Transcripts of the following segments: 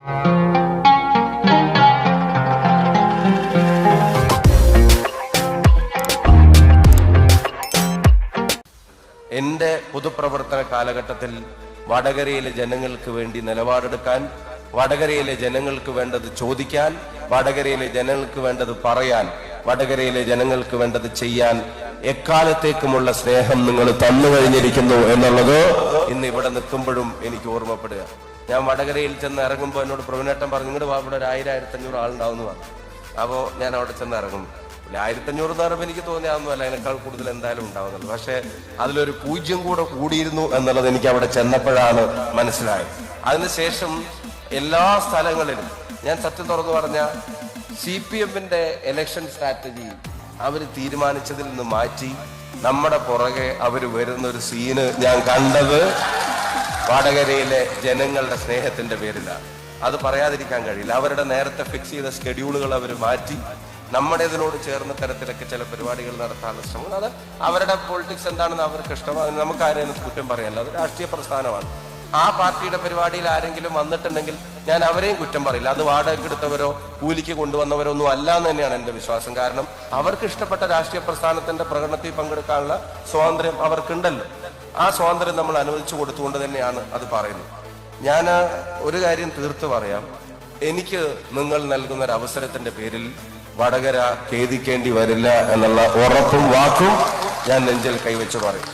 എൻ്റെ പൊതുപ്രവർത്തന കാലഘട്ടത്തിൽ വടകരയിലെ ജനങ്ങൾക്ക് വേണ്ടി നിലപാടെടുക്കാൻ, വടകരയിലെ ജനങ്ങൾക്ക് വേണ്ടത് ചോദിക്കാൻ, വടകരയിലെ ജനങ്ങൾക്ക് വേണ്ടത് പറയാൻ, വടകരയിലെ ജനങ്ങൾക്ക് വേണ്ടത് ചെയ്യാൻ എക്കാലത്തേക്കുമുള്ള സ്നേഹം നിങ്ങൾ തന്നു കഴിഞ്ഞിരിക്കുന്നു എന്നുള്ളത് ഇന്ന് ഇവിടെ നിൽക്കുമ്പോഴും എനിക്ക് ഓർമ്മപ്പെടുക. ഞാൻ വടകരയിൽ ചെന്ന് ഇറങ്ങുമ്പോൾ എന്നോട് പ്രവീണേട്ടൻ പറഞ്ഞു, നിങ്ങളുടെ ഇവിടെ ഒരു 1000-1500 ആളുണ്ടാവുമെന്ന് പറഞ്ഞു. അപ്പോൾ ഞാൻ അവിടെ ചെന്ന് ഇറങ്ങും. 1500 എന്ന് പറയുമ്പോൾ എനിക്ക് തോന്നിയാവുന്നതല്ല, അതിനേക്കാൾ കൂടുതൽ എന്തായാലും ഉണ്ടാവുന്നുള്ളൂ. പക്ഷെ അതിലൊരു 0 കൂടെ കൂടിയിരുന്നു എന്നുള്ളത് എനിക്ക് അവിടെ ചെന്നപ്പോഴാണ് മനസ്സിലായത്. അതിനുശേഷം എല്ലാ സ്ഥലങ്ങളിലും ഞാൻ സത്യം തുറന്നു പറഞ്ഞ CPM-ന്റെ ഇലക്ഷൻ സ്ട്രാറ്റജി അവർ തീരുമാനിച്ചതിൽ നിന്ന് മാറ്റി നമ്മുടെ പുറകെ അവർ വരുന്നൊരു സീന് ഞാൻ കണ്ടത് വടകരയിലെ ജനങ്ങളുടെ സ്നേഹത്തിന്റെ പേരിലാണ്. അത് പറയാതിരിക്കാൻ കഴിയില്ല. അവരുടെ നേരത്തെ ഫിക്സ് ചെയ്ത സ്കെഡ്യൂളുകൾ അവർ മാറ്റി നമ്മുടേതിനോട് ചേർന്ന തരത്തിലൊക്കെ ചില പരിപാടികൾ നടത്താനുള്ള ശ്രമം. അത് അവരുടെ പൊളിറ്റിക്സ് എന്താണെന്ന് അവർക്ക് ഇഷ്ടം. അതിന് നമുക്ക് ആരെയും കുറ്റം പറയാനല്ല, അത് രാഷ്ട്രീയ പ്രസ്ഥാനമാണ്. ആ പാർട്ടിയുടെ പരിപാടിയിൽ ആരെങ്കിലും വന്നിട്ടുണ്ടെങ്കിൽ ഞാൻ അവരെയും കുറ്റം പറയില്ല. അത് വാടകയ്ക്ക് എടുത്തവരോ കൂലിക്ക് കൊണ്ടുവന്നവരോ ഒന്നും അല്ല എന്ന് തന്നെയാണ് എൻ്റെ വിശ്വാസം. കാരണം അവർക്ക് ഇഷ്ടപ്പെട്ട രാഷ്ട്രീയ പ്രസ്ഥാനത്തിന്റെ പ്രകടനത്തിൽ പങ്കെടുക്കാനുള്ള സ്വാതന്ത്ര്യം അവർക്കുണ്ടല്ലോ. ആ സ്വാതന്ത്ര്യം നമ്മൾ അനുവദിച്ചു കൊടുത്തുകൊണ്ട് തന്നെയാണ് അത് പറയുന്നത്. ഞാൻ ഒരു കാര്യം തീർത്ത് പറയാം, എനിക്ക് നിങ്ങൾ നൽകുന്ന ഒരു അവസരത്തിന്റെ പേരിൽ വടകര ഖേദിക്കേണ്ടി വരില്ല എന്നുള്ള ഉറപ്പും വാക്കും ഞാൻ നെഞ്ചിൽ കൈവച്ച് പറയും.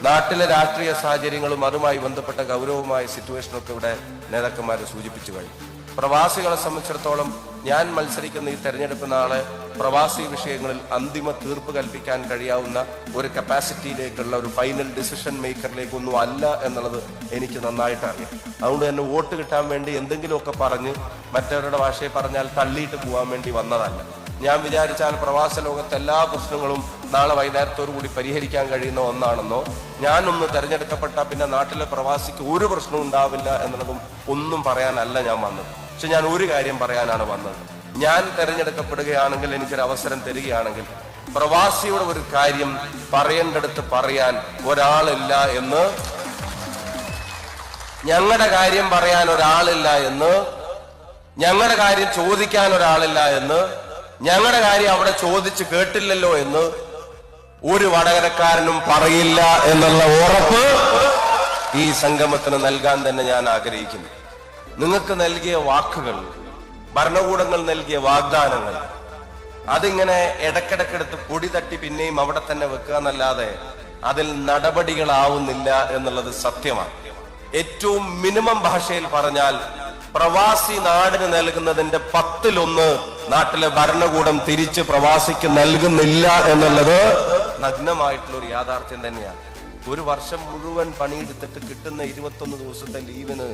നാട്ടിലെ രാഷ്ട്രീയ സാഹചര്യങ്ങളും അതുമായി ബന്ധപ്പെട്ട ഗൗരവമായ സിറ്റുവേഷനൊക്കെ ഇവിടെ നേതാക്കന്മാർ സൂചിപ്പിച്ചു കഴിഞ്ഞു. പ്രവാസികളെ സംബന്ധിച്ചിടത്തോളം ഞാൻ മത്സരിക്കുന്ന ഈ തെരഞ്ഞെടുപ്പ് നാളെ പ്രവാസി വിഷയങ്ങളിൽ അന്തിമ തീർപ്പ് കൽപ്പിക്കാൻ കഴിയാവുന്ന ഒരു കപ്പാസിറ്റിയിലേക്കുള്ള ഒരു ഫൈനൽ ഡിസിഷൻ മേക്കറിലേക്കൊന്നും അല്ല എന്നുള്ളത് എനിക്ക് നന്നായിട്ട് അറിയാം. അതുകൊണ്ട് തന്നെ വോട്ട് കിട്ടാൻ വേണ്ടി എന്തെങ്കിലുമൊക്കെ പറഞ്ഞ് മറ്റവരുടെ ഭാഷയെ പറഞ്ഞാൽ തള്ളിയിട്ട് പോകാൻ വേണ്ടി വന്നതല്ല. ഞാൻ വിചാരിച്ചാൽ പ്രവാസ ലോകത്തെ എല്ലാ പ്രശ്നങ്ങളും നാളെ വൈകുന്നേരത്തോടു കൂടി പരിഹരിക്കാൻ കഴിയുന്ന ഒന്നാണെന്നോ, ഞാനൊന്ന് തെരഞ്ഞെടുക്കപ്പെട്ട പിന്നെ നാട്ടിലെ പ്രവാസിക്ക് ഒരു പ്രശ്നവും ഉണ്ടാവില്ല എന്നുള്ളതും ഒന്നും പറയാനല്ല ഞാൻ വന്നത്. പക്ഷെ ഞാൻ ഒരു കാര്യം പറയാനാണ് വന്നത്. ഞാൻ തെരഞ്ഞെടുക്കപ്പെടുകയാണെങ്കിൽ, എനിക്കൊരു അവസരം തരികയാണെങ്കിൽ, പ്രവാസിയുടെ ഒരു കാര്യം പറയേണ്ടടുത്ത് പറയാൻ ഒരാളില്ല എന്ന്, ഞങ്ങളുടെ കാര്യം പറയാൻ ഒരാളില്ല എന്ന്, ഞങ്ങളുടെ കാര്യം ചോദിക്കാൻ ഒരാളില്ല എന്ന്, ഞങ്ങളുടെ കാര്യം അവിടെ ചോദിച്ച് കേട്ടില്ലല്ലോ എന്ന് ഒരു വടകരക്കാരനും പറയില്ല എന്നുള്ള ഉറപ്പ് ഈ സംഗമത്തിന് നൽകാൻ തന്നെ ഞാൻ ആഗ്രഹിക്കുന്നു. നിങ്ങൾക്ക് നൽകിയ വാക്കുകൾ, ഭരണകൂടങ്ങൾ നൽകിയ വാഗ്ദാനങ്ങൾ, അതിങ്ങനെ ഇടക്കിടക്കെടുത്ത് പൊടി തട്ടി പിന്നെയും അവിടെ തന്നെ വെക്കുക എന്നല്ലാതെ അതിൽ നടപടികളാവുന്നില്ല എന്നുള്ളത് സത്യമാണ്. ഏറ്റവും മിനിമം ഭാഷയിൽ പറഞ്ഞാൽ പ്രവാസി നാടിന് നൽകുന്നതിന്റെ 10-1 നാട്ടിലെ ഭരണകൂടം തിരിച്ച് പ്രവാസിക്ക് നൽകുന്നില്ല എന്നുള്ളത് നഗ്നമായിട്ടുള്ള ഒരു യാഥാർത്ഥ്യം തന്നെയാണ്. ഒരു വർഷം മുഴുവൻ പണിയെടുത്തിട്ട് കിട്ടുന്ന 21 ദിവസത്തെ ലീവിന്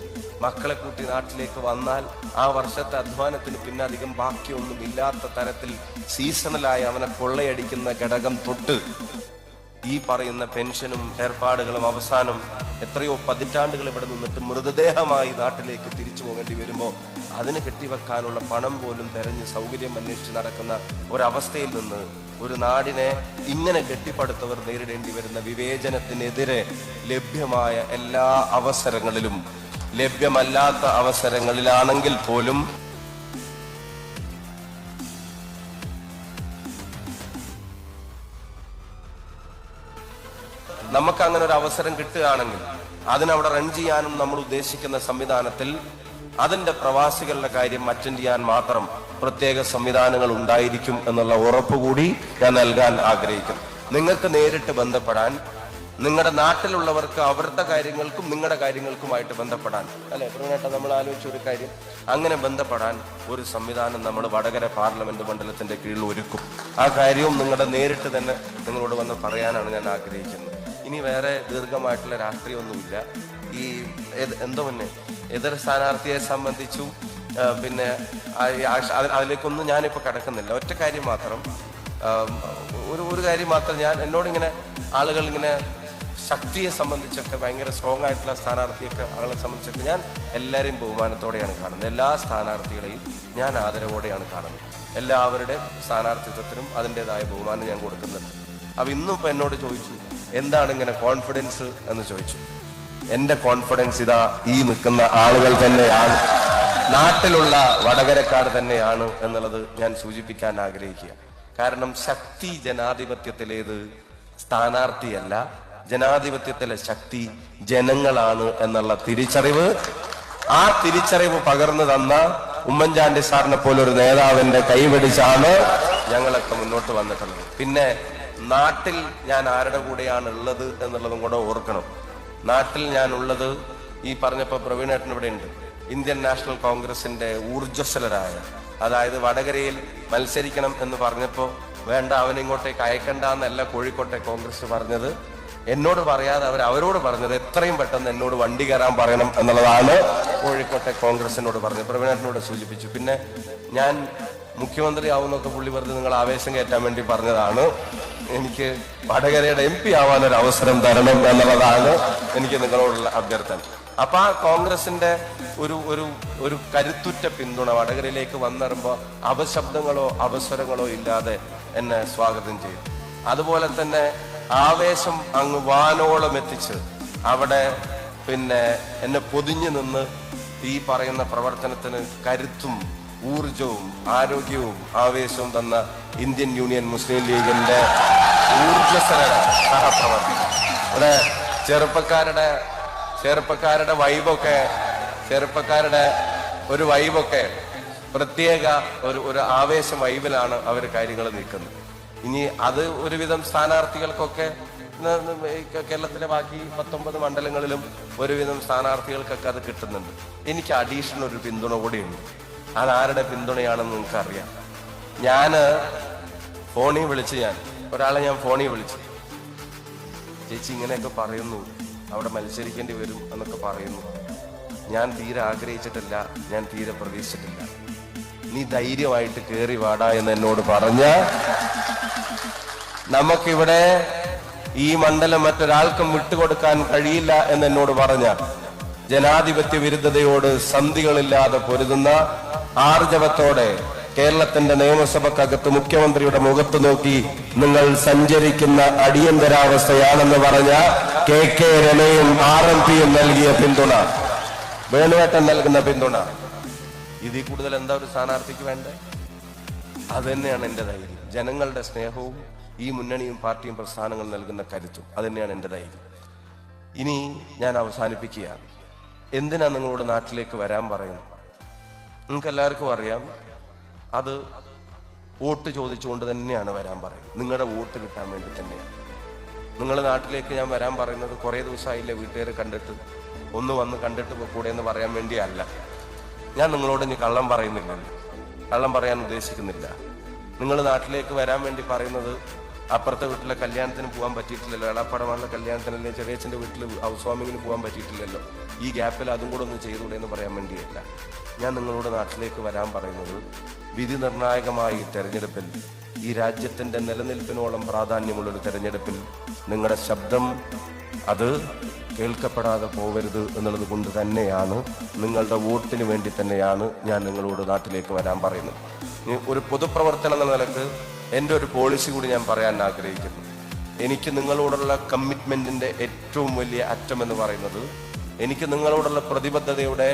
മക്കളെ കൂട്ടി നാട്ടിലേക്ക് വന്നാൽ ആ വർഷത്തെ അധ്വാനത്തിന് പിന്നെ അധികം ബാക്കിയൊന്നും ഇല്ലാത്ത തരത്തിൽ സീസണലായി അവനെ കൊള്ളയടിക്കുന്ന ഘടകം തൊട്ട് ഈ പറയുന്ന പെൻഷനും ഏർപ്പാടുകളും അവസാനം എത്രയോ പതിറ്റാണ്ടുകൾ ഇവിടെ നിന്നിട്ട് മൃതദേഹമായി നാട്ടിലേക്ക് തിരിച്ചു പോകേണ്ടി വരുമ്പോൾ അതിന് കെട്ടിവെക്കാനുള്ള പണം പോലും തെരഞ്ഞ് സൗകര്യം അന്വേഷിച്ച് നടക്കുന്ന ഒരവസ്ഥയിൽ നിന്ന് ഒരു നാടിനെ ഇങ്ങനെ കെട്ടിപ്പടുത്തവർ നേരിടേണ്ടി വരുന്ന വിവേചനത്തിനെതിരെ ലഭ്യമായ എല്ലാ അവസരങ്ങളിലും, ലഭ്യമല്ലാത്ത അവസരങ്ങളിലാണെങ്കിൽ പോലും നമുക്ക് അങ്ങനെ ഒരു അവസരം കിട്ടുകയാണെങ്കിൽ അതിനവിടെ റൺ ചെയ്യാനും നമ്മൾ ഉദ്ദേശിക്കുന്ന സംവിധാനത്തിൽ അതിന്റെ പ്രവാസികളുടെ കാര്യം അറ്റൻഡ് ചെയ്യാൻ മാത്രം പ്രത്യേക സംവിധാനങ്ങൾ ഉണ്ടായിരിക്കും എന്നുള്ള ഉറപ്പ് കൂടി ഞാൻ നൽകാൻ ആഗ്രഹിക്കുന്നു. നിങ്ങൾക്ക് നേരിട്ട് ബന്ധപ്പെടാൻ, നിങ്ങളുടെ നാട്ടിലുള്ളവർക്ക് അവരുടെ കാര്യങ്ങൾക്കും നിങ്ങളുടെ കാര്യങ്ങൾക്കുമായിട്ട് ബന്ധപ്പെടാൻ, അല്ലെ പ്രവീണേട്ട, നമ്മൾ ആലോചിച്ച ഒരു കാര്യം, അങ്ങനെ ബന്ധപ്പെടാൻ ഒരു സംവിധാനം നമ്മൾ വടകര പാർലമെന്റ് മണ്ഡലത്തിന്റെ കീഴിൽ ഒരുക്കും. ആ കാര്യവും നിങ്ങളുടെ നേരിട്ട് തന്നെ നിങ്ങളോട് വന്ന് പറയാനാണ് ഞാൻ ആഗ്രഹിക്കുന്നത്. ഇനി വേറെ ദീർഘമായിട്ടുള്ള രാഷ്ട്രീയമൊന്നുമില്ല. ഈ എന്തോ മുന്നേ എതിർ സ്ഥാനാർത്ഥിയെ സംബന്ധിച്ചു പിന്നെ അതിലേക്കൊന്നും ഞാനിപ്പോൾ കിടക്കുന്നില്ല. ഒറ്റ കാര്യം മാത്രം, ഒരു കാര്യം മാത്രം, എന്നോടിങ്ങനെ ആളുകൾ ഇങ്ങനെ ശക്തിയെ സംബന്ധിച്ചൊക്കെ ഭയങ്കര സ്ട്രോങ് ആയിട്ടുള്ള സ്ഥാനാർത്ഥിയൊക്കെ ആളുകളെ സംബന്ധിച്ചൊക്കെ ഞാൻ എല്ലാവരെയും ബഹുമാനത്തോടെയാണ് കാണുന്നത്. എല്ലാ സ്ഥാനാർത്ഥികളെയും ഞാൻ ആദരവോടെയാണ് കാണുന്നത്. എല്ലാവരുടെ സ്ഥാനാർത്ഥിത്വത്തിനും അതിൻ്റെതായ ബഹുമാനം ഞാൻ കൊടുക്കുന്നുണ്ട്. അപ്പൊ ഇന്നും ഇപ്പൊ എന്നോട് ചോദിച്ചു, എന്താണ് ഇങ്ങനെ കോൺഫിഡൻസ് എന്ന് ചോദിച്ചു. എന്റെ കോൺഫിഡൻസ് ഇതാ ഈ നിൽക്കുന്ന ആളുകൾ തന്നെയാണ്. നാട്ടിലുള്ള വടകരക്കാർ തന്നെയാണ് എന്നുള്ളത് ഞാൻ സൂചിപ്പിക്കാൻ ആഗ്രഹിക്കുക. കാരണം ശക്തി ജനാധിപത്യത്തിലേത് സ്ഥാനാർത്ഥിയല്ല, ജനാധിപത്യത്തിലെ ശക്തി ജനങ്ങളാണ് എന്നുള്ള തിരിച്ചറിവ്, ആ തിരിച്ചറിവ് പകർന്നു തന്ന ഉമ്മൻചാണ്ടി സാറിനെ പോലൊരു നേതാവിന്റെ കൈപിടിച്ചാണ് ഞങ്ങളൊക്കെ മുന്നോട്ട് വന്നിട്ടുള്ളത്. പിന്നെ നാട്ടിൽ ഞാൻ ആരുടെ കൂടെയാണ് ഉള്ളത് എന്നുള്ളതും കൂടെ ഓർക്കണം. നാട്ടിൽ ഞാൻ ഉള്ളത് ഈ പറഞ്ഞപ്പോ പ്രവീണേട്ടൻ ഇവിടെ ഉണ്ട്, ഇന്ത്യൻ നാഷണൽ കോൺഗ്രസിന്റെ ഊർജ്ജസ്വലരായ, അതായത് വടകരയിൽ മത്സരിക്കണം എന്ന് പറഞ്ഞപ്പോ വേണ്ട അവനിങ്ങോട്ടേക്ക് അയക്കണ്ട എന്നല്ല കോഴിക്കോട്ടെ കോൺഗ്രസ് പറഞ്ഞത്, എന്നോട് പറയാതെ അവരോട് പറഞ്ഞത് എത്രയും പെട്ടെന്ന് എന്നോട് വണ്ടി കയറാൻ പറയണം എന്നുള്ളതാണ് കോഴിക്കോട്ടെ കോൺഗ്രസിനോട് പറഞ്ഞത്. പ്രവീണേട്ടനോട് സൂചിപ്പിച്ചു. പിന്നെ ഞാൻ മുഖ്യമന്ത്രി ആവുന്നൊക്കെ പുള്ളി വെറുതെ നിങ്ങൾ ആവേശം കയറ്റാൻ വേണ്ടി പറഞ്ഞതാണ്. എനിക്ക് വടകരയുടെ MP ആവാനൊരു അവസരം തരണം എന്നുള്ളതാണ് എനിക്ക് നിങ്ങളോടുള്ള അഭ്യർത്ഥന. അപ്പൊ ആ കോൺഗ്രസിന്റെ ഒരു ഒരു ഒരു കരുത്തുറ്റ പിന്തുണ വടകരയിലേക്ക് വന്നിറുമ്പോ അപശബ്ദങ്ങളോ അവസരങ്ങളോ ഇല്ലാതെ എന്നെ സ്വാഗതം ചെയ്തു. അതുപോലെ തന്നെ ആവേശം അങ്ങ് വാനോളം എത്തിച്ച് അവിടെ പിന്നെ എന്നെ പൊതിഞ്ഞു നിന്ന് ഈ പറയുന്ന പ്രവർത്തനത്തിന് കരുത്തും ഊർജവും ആരോഗ്യവും ആവേശവും തന്ന ഇന്ത്യൻ യൂണിയൻ മുസ്ലിം ലീഗിന്റെ ഊർജ്ജസ്വല സഹപ്രവർത്തകർ, ഇവിടെ ചെറുപ്പക്കാരുടെ ഒരു വൈബൊക്കെ പ്രത്യേക ഒരു ആവേശ വൈബിലാണ് അവർ കാര്യങ്ങൾ നീക്കുന്നത്. ഇനി അത് ഒരുവിധം സ്ഥാനാർത്ഥികൾക്കൊക്കെ കേരളത്തിലെ ബാക്കി 19 മണ്ഡലങ്ങളിലും ഒരുവിധം സ്ഥാനാർത്ഥികൾക്കൊക്കെ അത് കിട്ടുന്നുണ്ട്. എനിക്ക് അഡീഷണൽ ഒരു പിന്തുണ കൂടിയുണ്ട്. അതാരുടെ പിന്തുണയാണെന്ന് നിങ്ങൾക്കറിയാം. ഒരാളെ ഞാൻ ഫോണിൽ വിളിച്ചു, ചേച്ചി ഇങ്ങനെയൊക്കെ പറയുന്നു, അവിടെ മത്സരിക്കേണ്ടി വരും എന്നൊക്കെ പറയുന്നു. ഞാൻ തീരെ ആഗ്രഹിച്ചിട്ടില്ല, ഞാൻ തീരെ പ്രതീക്ഷിച്ചിട്ടില്ല. നീ ധൈര്യമായിട്ട് കേറി വാടാ എന്ന് എന്നോട് പറഞ്ഞ, നമുക്കിവിടെ ഈ മണ്ഡലം മറ്റൊരാൾക്കും വിട്ടുകൊടുക്കാൻ കഴിയില്ല എന്ന് എന്നോട് പറഞ്ഞ, ജനാധിപത്യ വിരുദ്ധതയോട് സന്ധികളില്ലാതെ പൊരുതുന്ന ആർജവത്തോടെ കേരളത്തിന്റെ നിയമസഭക്കകത്ത് മുഖ്യമന്ത്രിയുടെ മുഖത്ത് നോക്കി നിങ്ങൾ സഞ്ചരിക്കുന്ന അടിയന്തരാവസ്ഥയാണെന്ന് പറഞ്ഞ KK രമയും RMPയും നൽകിയ പിന്തുണ, വേണുവേട്ടൻ നൽകുന്ന പിന്തുണ, ഇതിൽ കൂടുതൽ എന്താ ഒരു സ്ഥാനാർത്ഥിക്ക് വേണ്ടേ? അത് തന്നെയാണ് എന്റെ ധൈര്യം. ജനങ്ങളുടെ സ്നേഹവും ഈ മുന്നണിയും പാർട്ടിയും പ്രസ്ഥാനങ്ങൾ നൽകുന്ന കരുത്തും അത് തന്നെയാണ് എന്റെ ധൈര്യം. ഇനി ഞാൻ അവസാനിപ്പിക്കുകയാണ്. എന്തിനാ നിങ്ങളോട് നാട്ടിലേക്ക് വരാൻ പറയുന്നത്? നിങ്ങൾക്ക് എല്ലാവർക്കും അറിയാം, അത് വോട്ട് ചോദിച്ചുകൊണ്ട് തന്നെയാണ് വരാൻ പറയുന്നത്. നിങ്ങളുടെ വോട്ട് കിട്ടാൻ വേണ്ടി തന്നെയാണ്. നിങ്ങളുടെ നാട്ടിലേക്ക് ഞാൻ വരാൻ പറയുന്നത് കുറേ ദിവസമായില്ലേ വീട്ടുകാരെ കണ്ടിട്ട്, ഒന്ന് വന്ന് കണ്ടിട്ട് കൂടെ എന്ന് പറയാൻ വേണ്ടിയല്ല. ഞാൻ നിങ്ങളോട് ഇനി കള്ളം പറയുന്നില്ലല്ലോ, കള്ളം പറയാൻ ഉദ്ദേശിക്കുന്നില്ല. നിങ്ങൾ നാട്ടിലേക്ക് വരാൻ വേണ്ടി പറയുന്നത് അപ്പുറത്തെ വീട്ടിലെ കല്യാണത്തിന് പോകാൻ പറ്റിയിട്ടില്ലല്ലോ, എളാപ്പടമാണുള്ള കല്യാണത്തിനല്ലേ, ചെറിയച്ഛൻ്റെ വീട്ടിൽ ഹൗസ് വാമിങ്ങിന് പോകാൻ പറ്റിയിട്ടില്ലല്ലോ, ഈ ഗ്യാപ്പിൽ അതും കൂടെ ഒന്ന് ചെയ്തുകൂടെ എന്ന് പറയാൻ വേണ്ടിയല്ല. ഞാൻ നിങ്ങളോട് നാട്ടിലേക്ക് വരാൻ പറയുന്നത് വിധി നിർണായകമായ ഈ തെരഞ്ഞെടുപ്പിൽ, ഈ രാജ്യത്തിന്റെ നിലനിൽപ്പിനോളം പ്രാധാന്യമുള്ളൊരു തെരഞ്ഞെടുപ്പിൽ നിങ്ങളുടെ ശബ്ദം അത് കേൾക്കപ്പെടാതെ പോവരുത് എന്നുള്ളത് കൊണ്ട് തന്നെയാണ്, നിങ്ങളുടെ വോട്ടിന് വേണ്ടി തന്നെയാണ് ഞാൻ നിങ്ങളോട് നാട്ടിലേക്ക് വരാൻ പറയുന്നത്. ഒരു പൊതുപ്രവർത്തനം എന്ന നിലക്ക് എൻ്റെ ഒരു പോളിസി കൂടി ഞാൻ പറയാൻ ആഗ്രഹിക്കുന്നു. എനിക്ക് നിങ്ങളോടുള്ള കമ്മിറ്റ്മെന്റിന്റെ ഏറ്റവും വലിയ അറ്റം എന്ന് പറയുന്നത്, എനിക്ക് നിങ്ങളോടുള്ള പ്രതിബദ്ധതയുടെ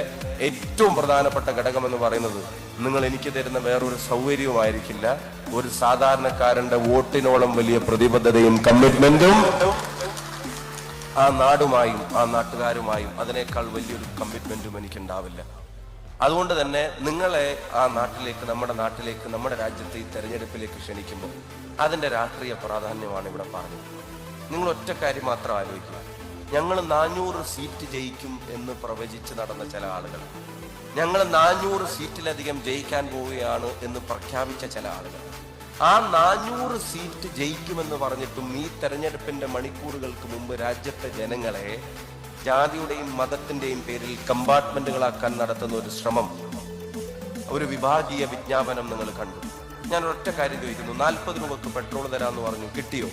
ഏറ്റവും പ്രധാനപ്പെട്ട ഘടകം എന്ന് പറയുന്നത്, നിങ്ങൾ എനിക്ക് തരുന്ന വേറൊരു സൗകര്യവുമായിരിക്കില്ല. ഒരു സാധാരണക്കാരന്റെ വോട്ടിനോളം വലിയ പ്രതിബദ്ധതയും കമ്മിറ്റ്മെന്റും ആ നാടുമായും ആ നാട്ടുകാരുമായും അതിനേക്കാൾ വലിയൊരു കമ്മിറ്റ്മെന്റും എനിക്കുണ്ടാവില്ല. അതുകൊണ്ട് തന്നെ നിങ്ങളെ ആ നാട്ടിലേക്ക്, നമ്മുടെ നാട്ടിലേക്ക്, നമ്മുടെ രാജ്യത്തെ ഈ തെരഞ്ഞെടുപ്പിലേക്ക് ക്ഷണിക്കുമ്പോൾ അതിന്റെ രാഷ്ട്രീയ പ്രാധാന്യമാണ് ഇവിടെ പറഞ്ഞത്. നിങ്ങൾ ഒറ്റ കാര്യം മാത്രം ആലോചിക്കുക. ഞങ്ങൾ 400 സീറ്റ് ജയിക്കും എന്ന് പ്രവചിച്ച് നടന്ന ചില ആളുകൾ, ഞങ്ങൾ 400 സീറ്റിലധികം ജയിക്കാൻ പോവുകയാണ് എന്ന് പ്രഖ്യാപിച്ച ചില ആളുകൾ, ആ 400 സീറ്റ് ജയിക്കുമെന്ന് പറഞ്ഞിട്ടും ഈ തെരഞ്ഞെടുപ്പിന്റെ മണിക്കൂറുകൾക്ക് മുമ്പ് രാജ്യത്തെ ജനങ്ങളെ ജാതിയുടെയും മതത്തിന്റെയും പേരിൽ കമ്പാർട്ട്മെന്റുകളാക്കാൻ നടത്തുന്ന ഒരു ശ്രമം, ഒരു വിഭാഗീയ വിജ്ഞാപനം നിങ്ങൾ കണ്ടു. ഞാൻ ഒറ്റ കാര്യം ചോദിക്കുന്നു, 40 രൂപക്ക് പെട്രോൾ തരാമെന്ന് പറഞ്ഞു, കിട്ടിയോ?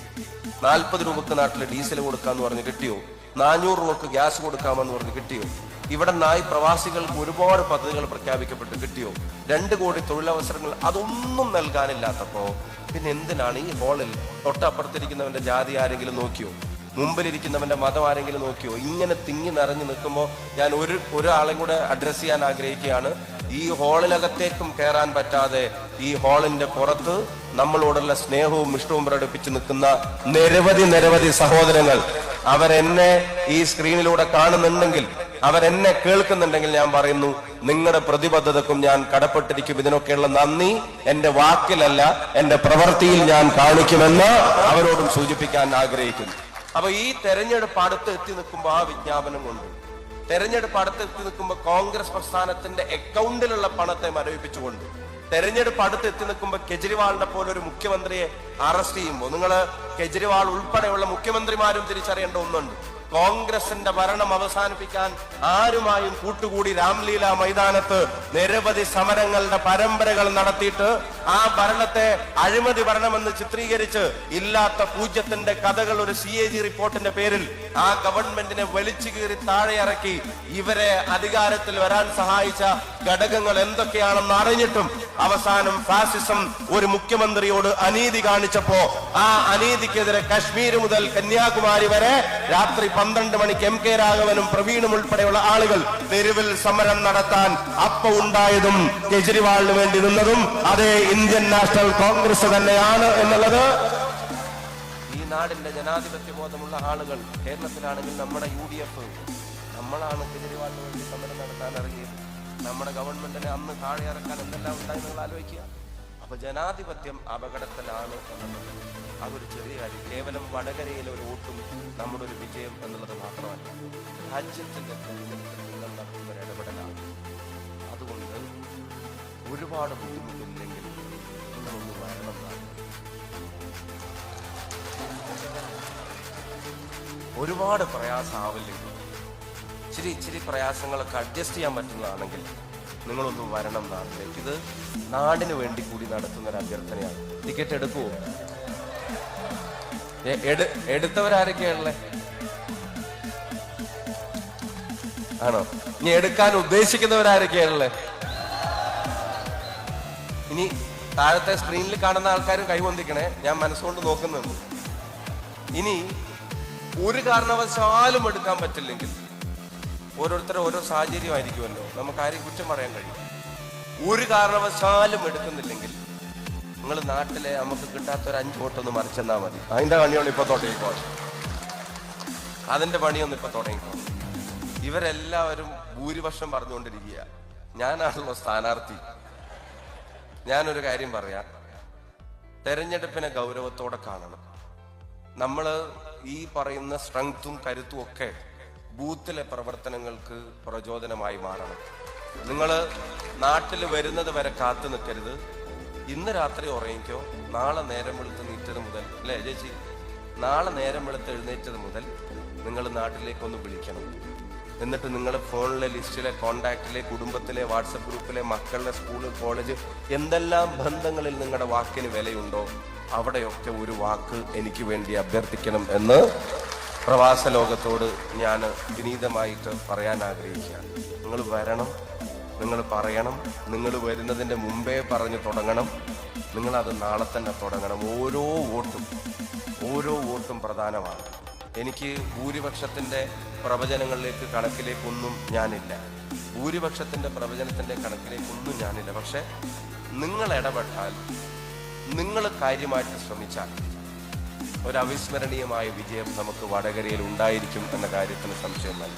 40 രൂപക്ക് നാട്ടിൽ ഡീസൽ കൊടുക്കാന്ന് പറഞ്ഞു, കിട്ടിയോ? 400 രൂപക്ക് ഗ്യാസ് കൊടുക്കാമെന്ന് പറഞ്ഞു, കിട്ടിയോ? ഇവിടെ നായി പ്രവാസികൾക്ക് ഒരുപാട് പദ്ധതികൾ പ്രഖ്യാപിക്കപ്പെട്ടു, കിട്ടിയോ? 2 കോടി തൊഴിലവസരങ്ങൾ, അതൊന്നും നൽകാനില്ലാത്തപ്പോ പിന്നെ എന്തിനാണ് ഈ ഹോളിൽ തൊട്ടപ്പുറത്തിരിക്കുന്നവന്റെ ജാതി ആരെങ്കിലും നോക്കിയോ? മുമ്പിലിരിക്കുന്നവന്റെ മതം ആരെങ്കിലും നോക്കിയോ? ഇങ്ങനെ തിങ്ങി നിറഞ്ഞു നിൽക്കുമ്പോൾ ഞാൻ ഒരാളെയും കൂടെ അഡ്രസ് ചെയ്യാൻ ആഗ്രഹിക്കുകയാണ്. ഈ ഹാളിനകത്തേക്കും കയറാൻ പറ്റാതെ ഈ ഹാളിന്റെ പുറത്ത് നമ്മളോടുള്ള സ്നേഹവും ഇഷ്ടവും പ്രകടിപ്പിച്ച് നിൽക്കുന്ന നിരവധി സഹോദരങ്ങൾ, അവരെന്നെ ഈ സ്ക്രീനിലൂടെ കാണുന്നുണ്ടെങ്കിൽ, അവരെന്നെ കേൾക്കുന്നുണ്ടെങ്കിൽ ഞാൻ പറയുന്നു, നിങ്ങളുടെ പ്രതിബദ്ധതക്കും ഞാൻ കടപ്പെട്ടിരിക്കും. ഇതിനൊക്കെയുള്ള നന്ദി എന്റെ വാക്കിലല്ല, എന്റെ പ്രവൃത്തിയിൽ ഞാൻ കാണിക്കുമെന്ന് അവരോടും സൂചിപ്പിക്കാൻ ആഗ്രഹിക്കുന്നു. അപ്പൊ ഈ തെരഞ്ഞെടുപ്പ് അടുത്ത് എത്തി നിൽക്കുമ്പോൾ ആ വിജ്ഞാപനം കൊണ്ട്, തെരഞ്ഞെടുപ്പ് അടുത്തെത്തി നിൽക്കുമ്പോൾ കോൺഗ്രസ് പ്രസ്ഥാനത്തിന്റെ അക്കൗണ്ടിലുള്ള പണത്തെ മരവിപ്പിച്ചുകൊണ്ട്, തെരഞ്ഞെടുപ്പ് അടുത്ത് എത്തി നിൽക്കുമ്പോൾ കെജ്രിവാളിനെ പോലെ ഒരു മുഖ്യമന്ത്രിയെ അറസ്റ്റ് ചെയ്യുമ്പോൾ, നിങ്ങൾ കെജ്രിവാൾ ഉൾപ്പെടെയുള്ള മുഖ്യമന്ത്രിമാരും തിരിച്ചറിയേണ്ട ഒന്നുണ്ട്. കോൺഗ്രസിന്റെ ഭരണം അവസാനിപ്പിക്കാൻ ആരുമായും കൂട്ടുകൂടി രാംലീല മൈതാനത്ത് നിരവധി സമരങ്ങളുടെ പരമ്പരകൾ നടത്തിയിട്ട് ആ ഭരണത്തെ അഴിമതി ഭരണമെന്ന് ചിത്രീകരിച്ച് ഇല്ലാത്ത പൂജ്യത്തിന്റെ കഥകൾ ഒരു CAG റിപ്പോർട്ടിന്റെ പേരിൽ ആ ഗവൺമെന്റിനെ വലിച്ചു കീറി താഴെ ഇറക്കി ഇവരെ അധികാരത്തിൽ വരാൻ സഹായിച്ച ഘടകങ്ങൾ എന്തൊക്കെയാണെന്ന് അറിഞ്ഞിട്ടും അവസാനം ഫാസിസം ഒരു മുഖ്യമന്ത്രിയോട് അനീതി കാണിച്ചപ്പോ ആ അനീതിക്കെതിരെ കശ്മീർ മുതൽ കന്യാകുമാരി വരെ രാത്രി 12 മണിക്ക് MK രാഘവനും പ്രവീണും ഉൾപ്പെടെയുള്ള ആളുകൾ തെരുവിൽ സമരം നടത്താൻ അപ്പ ഉണ്ടായതും കെജ്രിവാളിന് വേണ്ടി നിന്നതും അതേ ഇന്ത്യൻ നാഷണൽ കോൺഗ്രസ് തന്നെയാണ് എന്നുള്ളത് ഈ നാടിന്റെ ജനാധിപത്യ ബോധമുള്ള ആളുകൾ, കേരളത്തിലാണെങ്കിൽ നമ്മുടെ UDF, നമ്മളാണ് കെജ്രിവാളിന് വേണ്ടി സമരം നടത്താൻ ഇറങ്ങിയത്. നമ്മുടെ ഗവൺമെന്റിനെ അന്ന് താഴെ ഇറക്കാൻ എന്തെല്ലാം ഉണ്ടായി നിങ്ങൾ ആലോചിക്കുക. അപ്പൊ ജനാധിപത്യം അപകടത്തിലാണ് എന്നുള്ളത് അതൊരു ചെറിയ കാര്യം. കേവലം വടകരയിലെ ഒരു വോട്ടും നമ്മുടെ ഒരു വിജയം എന്നുള്ളത് മാത്രമല്ല, രാജ്യത്തിന്റെ തെരഞ്ഞെടുപ്പിൽ നിങ്ങൾ നടത്തുന്ന ഒരു ഇടപെടലാണ്. അതുകൊണ്ട് ഒരുപാട് ബുദ്ധിമുട്ടില്ലെങ്കിൽ നിങ്ങളൊന്ന് വരണം. ഒരുപാട് പ്രയാസമാവില്ലെങ്കിൽ, ഇച്ചിരി പ്രയാസങ്ങളൊക്കെ അഡ്ജസ്റ്റ് ചെയ്യാൻ പറ്റുന്നതാണെങ്കിൽ നിങ്ങളൊന്നും വരണം നാട്ടിലേക്ക്. ഇത് നാടിന് വേണ്ടി കൂടി നടത്തുന്ന ഒരു അഭ്യർത്ഥനയാണ്. ടിക്കറ്റ് എടുക്കുവോ? എടുത്തവരാരൊക്കെയാണല്ലേ? ആണോ? ഇനി എടുക്കാൻ ഉദ്ദേശിക്കുന്നവരാരൊക്കെയാണല്ലേ? ഇനി താഴത്തെ സ്ക്രീനിൽ കാണുന്ന ആൾക്കാരും കൈവന്തിക്കണേ, ഞാൻ മനസ്സുകൊണ്ട് നോക്കുന്നുണ്ട്. ഇനി ഒരു കാരണവശാലും എടുക്കാൻ പറ്റില്ലെങ്കിൽ, ഓരോരുത്തരും ഓരോ സാഹചര്യമായിരിക്കുമല്ലോ, നമുക്ക് ആരെയും കുറ്റം പറയാൻ കഴിയും. ഒരു കാരണവശാലും എടുക്കുന്നില്ലെങ്കിൽ നിങ്ങൾ നാട്ടിലെ നമുക്ക് കിട്ടാത്ത ഒരു 5 വോട്ടൊന്ന് മറിച്ചെന്നാ മതി. അതിന്റെ പണിയാണ് ഇപ്പൊ തുടങ്ങിക്കോ, അതിന്റെ പണിയൊന്നും ഇപ്പൊ തുടങ്ങിക്കോ. ഇവരെല്ലാവരും ഭൂരിപക്ഷം പറഞ്ഞുകൊണ്ടിരിക്കുക, ഞാനാണല്ലോ സ്ഥാനാർത്ഥി. ഞാനൊരു കാര്യം പറയാം, തെരഞ്ഞെടുപ്പിനെ ഗൗരവത്തോടെ കാണണം. നമ്മള് ഈ പറയുന്ന സ്ട്രെങ്ത്തും കരുത്തും ഒക്കെ ബൂത്തിലെ പ്രവർത്തനങ്ങൾക്ക് പ്രചോദനമായി മാറണം. നിങ്ങൾ നാട്ടിൽ വരുന്നത് വരെ കാത്തു നിൽക്കരുത്. ഇന്ന് രാത്രി ഉറങ്ങിക്കോ, നാളെ നേരം വെളുത്ത് നീറ്റത് മുതൽ, അല്ലേ ചേച്ചി, നാളെ നേരം വെളുത്ത് എഴുന്നേറ്റത് മുതൽ നിങ്ങൾ നാട്ടിലേക്കൊന്ന് വിളിക്കണം. എന്നിട്ട് നിങ്ങൾ ഫോണിലെ ലിസ്റ്റിലെ, കോണ്ടാക്റ്റിലെ, കുടുംബത്തിലെ, വാട്സപ്പ് ഗ്രൂപ്പിലെ, മക്കളുടെ സ്കൂള്, കോളേജ്, എന്തെല്ലാം ബന്ധങ്ങളിൽ നിങ്ങളുടെ വാക്കിന് വിലയുണ്ടോ അവിടെയൊക്കെ ഒരു വാക്ക് എനിക്ക് വേണ്ടി അഭ്യർത്ഥിക്കണം എന്ന് പ്രവാസ ലോകത്തോട് ഞാൻ വിനീതമായിട്ട് പറയാൻ ആഗ്രഹിക്കുകയാണ്. നിങ്ങൾ വരണം, നിങ്ങൾ പറയണം, നിങ്ങൾ വരുന്നതിൻ്റെ മുമ്പേ പറഞ്ഞു തുടങ്ങണം. നിങ്ങളത് നാളെ തന്നെ തുടങ്ങണം. ഓരോ വോട്ടും പ്രധാനമാണ്. എനിക്ക് ഭൂരിപക്ഷത്തിൻ്റെ പ്രവചനങ്ങളിലേക്ക്, കണക്കിലേക്കൊന്നും ഞാനില്ല. ഭൂരിപക്ഷത്തിൻ്റെ പ്രവചനത്തിൻ്റെ കണക്കിലേക്കൊന്നും ഞാനില്ല. പക്ഷെ നിങ്ങൾ ഇടപെട്ടാൽ, നിങ്ങൾ കാര്യമായിട്ട് ശ്രമിച്ചാൽ ഒരു അവിസ്മരണീയമായ വിജയം നമുക്ക് വടകരയിൽ ഉണ്ടായിരിക്കും എന്ന കാര്യത്തിന് സംശയം വേണ്ട.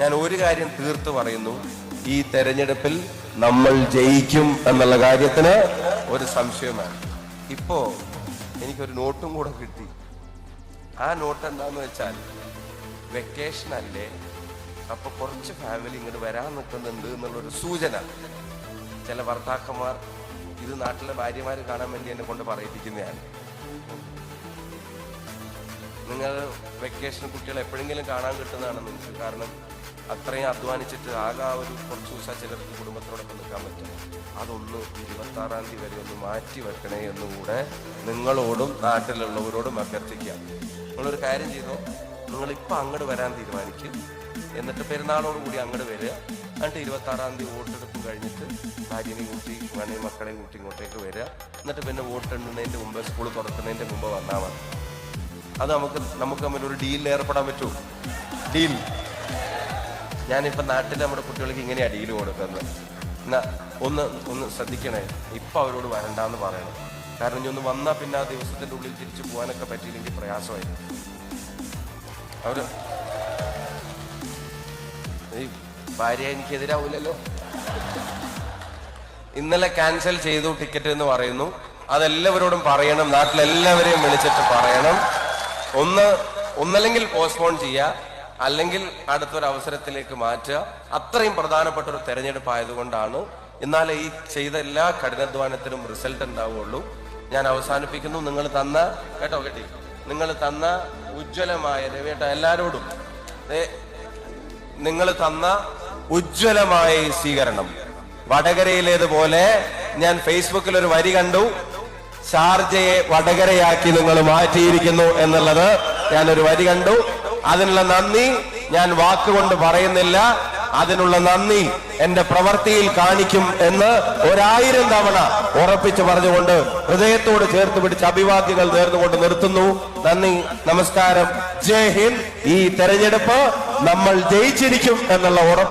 ഞാൻ ഒരു കാര്യം തീർത്ത് പറയുന്നു, ഈ തെരഞ്ഞെടുപ്പിൽ നമ്മൾ ജയിക്കും എന്നുള്ള കാര്യത്തിന് ഒരു സംശയമാണ്. ഇപ്പോ എനിക്കൊരു നോട്ടും കൂടെ കിട്ടി. ആ നോട്ട് എന്താന്ന് വെച്ചാൽ, വെക്കേഷൻ അല്ലേ, അപ്പൊ കുറച്ച് ഫാമിലി ഇങ്ങോട്ട് വരാൻ നിൽക്കുന്നുണ്ട് എന്നുള്ളൊരു സൂചന. ചില ഭർത്താക്കന്മാർ ഇത് നാട്ടിലെ ഭാര്യമാര് കാണാൻ വേണ്ടി എന്നെ കൊണ്ട് പറയിപ്പിക്കുന്നതാണ്. നിങ്ങൾ വെക്കേഷൻ കുട്ടികളെ എപ്പോഴെങ്കിലും കാണാൻ കിട്ടുന്നതാണ് നിങ്ങൾക്ക്. കാരണം അത്രയും അധ്വാനിച്ചിട്ട് ആകെ ഒരു കുറച്ച് ദിവസം ചിലർക്ക് കുടുംബത്തോടൊപ്പം നിൽക്കാൻ പറ്റും. അതൊന്ന് 26-ാം തീയതി വരെ ഒന്ന് മാറ്റി വെക്കണേ എന്നുകൂടെ നിങ്ങളോടും നാട്ടിലുള്ളവരോടും അഭ്യർത്ഥിക്കാം. നിങ്ങളൊരു കാര്യം ചെയ്തോ, നിങ്ങളിപ്പോൾ അങ്ങോട്ട് വരാൻ തീരുമാനിക്കും. എന്നിട്ട് പെരുന്നാളോടുകൂടി അങ്ങോട്ട് വരിക. എന്നിട്ട് 26-ാം തീയതി വോട്ടെടുപ്പ് കഴിഞ്ഞിട്ട് ഭാര്യനെയും കൂട്ടി, മക്കളെയും കൂട്ടി ഇങ്ങോട്ടേക്ക് വരിക. എന്നിട്ട് പിന്നെ വോട്ടെണ്ണുന്നതിൻ്റെ മുമ്പ്, സ്കൂൾ തുറക്കുന്നതിൻ്റെ മുമ്പ് വന്നാൽ മതി. അത് നമുക്ക് തമ്മിൽ ഒരു ഡീലിൽ ഏർപ്പെടാൻ പറ്റുമോ? ഡീൽ. ഞാനിപ്പോൾ നാട്ടിൽ നമ്മുടെ കുട്ടികൾക്ക് ഇങ്ങനെയാണ് ഡീല് കൊടുക്കുന്നത്. ഒന്ന് ശ്രദ്ധിക്കണേ, ഇപ്പൊ അവരോട് വരണ്ടെന്ന് പറയണം. കാരണം ഇനി ഒന്ന് വന്നാൽ പിന്നെ ആ ദിവസത്തിന്റെ ഉള്ളിൽ തിരിച്ചു പോകാനൊക്കെ പറ്റിയില്ലെങ്കിൽ പ്രയാസമായി. അവര് ഈ ഭാര്യ എനിക്കെതിരാവൂലല്ലോ. ഇന്നലെ ക്യാൻസൽ ചെയ്തു ടിക്കറ്റ് എന്ന് പറയുന്നു. അതെല്ലാവരോടും പറയണം, നാട്ടിലെല്ലാവരെയും വിളിച്ചിട്ട് പറയണം. ഒന്നല്ലെങ്കിൽ പോസ്റ്റ്പോൺ ചെയ്യുക, അല്ലെങ്കിൽ അടുത്തൊരു അവസരത്തിലേക്ക് മാറ്റുക. അത്രയും പ്രധാനപ്പെട്ട ഒരു തെരഞ്ഞെടുപ്പ് ആയതുകൊണ്ടാണ്. എന്നാലേ ഈ ചെയ്ത എല്ലാ കഠിനാധ്വാനത്തിനും റിസൾട്ട് ഉണ്ടാവുകയുള്ളൂ. ഞാൻ അവസാനിപ്പിക്കുന്നു. നിങ്ങൾ തന്ന നിങ്ങൾ തന്ന ഉജ്ജ്വലമായ രവിയേട്ട എല്ലാരോടും നിങ്ങൾ തന്ന ഉജ്ജ്വലമായ ഈ സ്വീകരണം വടകരയിലേതുപോലെ ഞാൻ ഫേസ്ബുക്കിൽ ഒരു വരി കണ്ടു, ഷാർജയെ വടകരയാക്കി നിങ്ങൾ മാറ്റിയിരിക്കുന്നു എന്നുള്ളത് ഞാനൊരു വരി കണ്ടു. അതിനുള്ള നന്ദി ഞാൻ വാക്കുകൊണ്ട് പറയുന്നില്ല. അതിനുള്ള നന്ദി എന്റെ പ്രവൃത്തിയിൽ കാണിക്കും എന്ന് 1000 തവണ ഉറപ്പിച്ചു പറഞ്ഞുകൊണ്ട് ഹൃദയത്തോട് ചേർത്ത് പിടിച്ച് അഭിവാദ്യങ്ങൾ നേർന്നുകൊണ്ട് നിർത്തുന്നു. നന്ദി, നമസ്കാരം, ജയ് ഹിന്ദ്. ഈ തെരഞ്ഞെടുപ്പ് നമ്മൾ ജയിച്ചിരിക്കും എന്നുള്ള ഉറപ്പ്